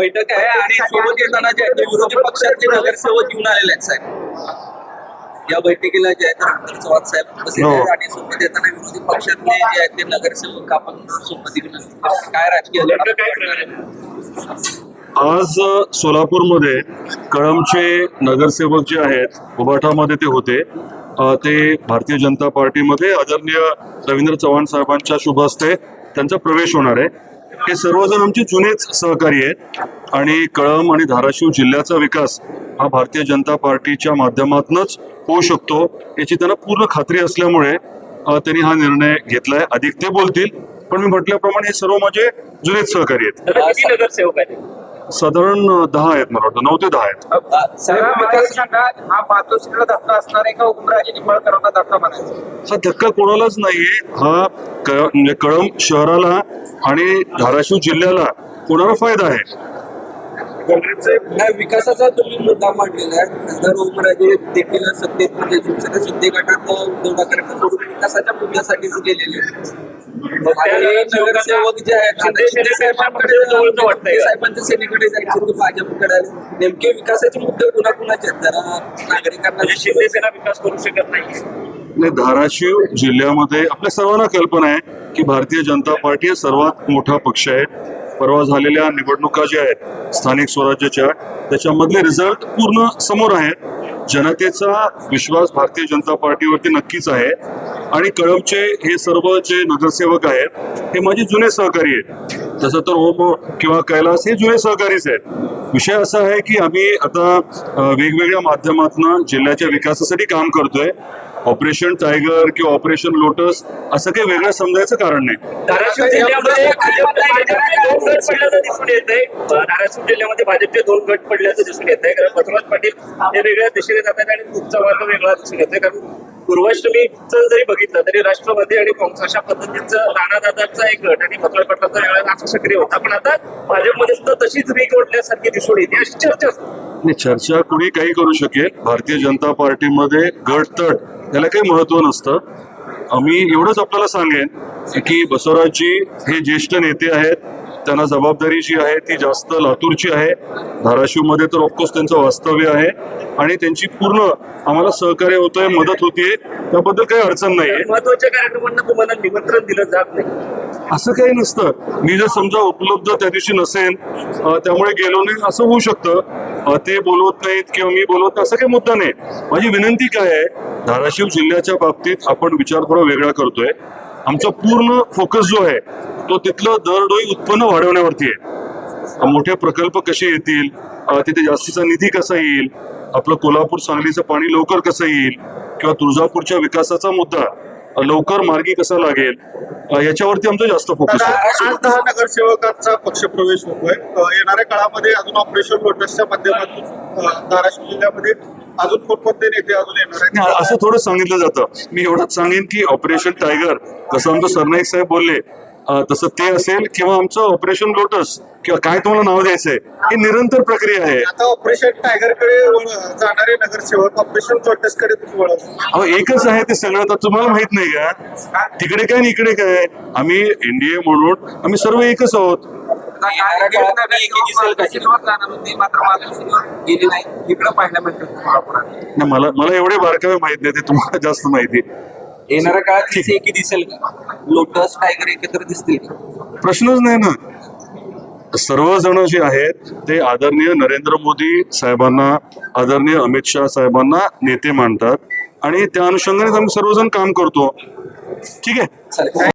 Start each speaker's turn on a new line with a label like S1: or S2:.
S1: बैठक आहे आणि सोबत येताना जे आहे ते विरोधी पक्षातले नगरसेवक घेऊन आलेले आहेत साहेब. या बैठकीला जे आहे ते रामदास चव्हाण साहेब उपस्थित आहेत आणि सोबत येताना विरोधी पक्षातले जे आहेत ते नगरसेवक आपण सोबत घेऊन काय राजकीय लढा काय करणार आहे?
S2: आज सोलापूरमध्ये कळमचे नगरसेवक जे आहेत उबाठामध्ये ते होते. ते भारतीय जनता पार्टीमध्ये आदरणीय रवींद्र चव्हाण साहेबांच्या शुभ हस्ते त्यांचा प्रवेश होणार आहे. हे सर्वजण आमचे जुनेच सहकारी आहेत आणि कळम आणि धाराशिव जिल्ह्याचा विकास हा भारतीय जनता पार्टीच्या माध्यमातूनच होऊ शकतो याची त्यांना पूर्ण खात्री असल्यामुळे त्यांनी हा निर्णय घेतलाय. अधिक ते बोलतील, पण मी म्हटल्याप्रमाणे हे सर्व माझे जुनेच सहकारी आहेत.
S1: किती नगरसेवक आहेत?
S2: साधारण 10 आहेत, मला वाटतं 9 ते 10 आहेत.
S3: हा मातोश्रीला धक्का असणार आहे का उमराजे निंबाळकरांना धक्का म्हणायचा?
S2: हा धक्का कोणालाच नाहीये. हा म्हणजे कळंब शहराला आणि धाराशिव जिल्ह्याला कोणाला फायदा आहे.
S1: विकासाचा तुम्ही मुद्दा मांडलेला आहे. खासदार ओमराजे देखील सत्तेत म्हणजे शिवसेना शिंदे गटात उद्धव ठाकरेंना सोडून विकासाच्या मुद्द्यासाठीच गेलेले आहेत. नगरसेवक जे आहेत शिंदे साहेबांच्या सेनेकडे जायचे ते भाजपकडे नेमके विकासाचे मुद्दे कुणाकुणाचे आहेत? जरा नागरिकांना शिंदे सेना विकास करू शकत नाही.
S2: धाराशिव जिल्ह्यामध्ये आपल्या सर्वांना कल्पना आहे की भारतीय जनता पार्टी हा सर्वात मोठा पक्ष आहे. परवा झालेल्या निवडणुका ज्या आहेत स्थानिक स्वराज्याच्या त्याच्यामधले रिझल्ट पूर्ण समोर आहेत. जनतेचा विश्वास भारतीय जनता पार्टीवरती नक्कीच आहे आणि कळमचे हे सर्व जे नगरसेवक आहेत हे माझे जुने सहकारी आहेत. तसं तर ओम किंवा कैलास हे जुने सहकारीच आहेत. विषय असा आहे की आम्ही आता वेगवेगळ्या माध्यमातून जिल्ह्याच्या विकासासाठी काम करतोय. ऑपरेशन टायगर किंवा ऑपरेशन लोटस असं काही वेगळं समजायचं कारण नाही.
S1: धाराशिव जिल्ह्यामध्ये दिसून येत आहे. धाराशिव जिल्ह्यामध्ये भाजपचे 2 गट पडल्याचं दिसून येत आहे. कारण बसवराज पाटील हे वेगळ्या दिशेने जातात आणि तुमचा मार्ग वेगळा दिसून येतोय. कारण पूर्वाष्टमीचं जरी बघितलं तरी राष्ट्रवादी आणि काँग्रेस अशा पद्धतीचं राणादादाचा एक गट आणि बसवराज पाटलाचा वेगळा असं सक्रिय होता. पण आता भाजपमध्ये सुद्धा तशीच रीक ओढल्यासारखी दिसून येते. अशी चर्चा
S2: चर्चा कुणी काही करू शकेल. भारतीय जनता पार्टीमध्ये गट तट याला काही महत्व नसतं. आम्ही एवढंच आपल्याला सांगेन की बसवराजजी हे ज्येष्ठ नेते आहेत. त्यांना जबाबदारी जी आहे ती जास्त लातूरची आहे. धाराशिवमध्ये तर ऑफकोर्स त्यांचं वास्तव्य आहे आणि त्यांची पूर्ण आम्हाला सहकार्य होतंय, मदत होतीये, त्याबद्दल काही अडचण नाही.
S1: महत्वाच्या कार्यक्रमांना तुम्हाला निमंत्रण दिलं जात नाही
S2: असं काही नसतं. मी जर समजा उपलब्ध त्या दिवशी नसेल त्यामुळे गेलो नाही असं होऊ शकतं. ते बोलवत नाहीत किंवा मी बोलवत नाही असं काही मुद्दा नाही. माझी विनंती काय आहे, धाराशिव जिल्ह्याच्या बाबतीत आपण विचार थोडा वेगळा करतोय. आमचा पूर्ण फोकस जो आहे तो तिथलं दरडोई उत्पन्न वाढवण्यावरती आहे. मोठे प्रकल्प कसे येतील, तिथे जास्तीचा निधी कसा येईल, आपलं कोल्हापूर सांगलीचं पाणी लवकर कसं येईल किंवा तुळजापूरच्या विकासाचा मुद्दा लवकर मार्गी कसा लागेल याच्यावरती आमचा जास्त फोकस आहे.
S3: आज 10 नगरसेवकांचा पक्षप्रवेश होतोय. येणाऱ्या काळामध्ये अजून ऑपरेशन लोटसच्या माध्यमातून धाराशिव जिल्ह्यामध्ये अजून कोणकोणते नेते अजून येणार आहेत?
S2: असं थोडं सांगितलं जातं. मी एवढंच सांगेन की ऑपरेशन टायगर जसं आमचं सरनाईक साहेब बोलले तसं ते असेल किंवा आमचं ऑपरेशन लोटस किंवा काय तुम्हाला नाव द्यायचंय ही निरंतर प्रक्रिया आहे.
S3: आता ऑपरेशन टायगर कडे जाणारे नगरसेवक ऑपरेशन लोटस कडे तुम्ही
S2: अहो एकच आहे ते सगळं. तर तुम्हाला माहित नाही का तिकडे काय आणि इकडे काय? आम्ही एनडीए म्हणून आम्ही सर्व एकच आहोत. मला एवढे बारकावे माहित नाही, ते तुम्हाला जास्त माहिती.
S1: येणाऱ्या काळात एकी दिसेल का? लोटस टायगर एकत्र दिसतील का?
S2: प्रश्नच नाही ना. सर्वजण जे आहेत ते आदरणीय नरेंद्र मोदी साहेबांना, आदरणीय अमित शाह साहेबांना नेते मानतात आणि त्या अनुषंगाने आम्ही सर्वजण काम करतो. ठीक आहे.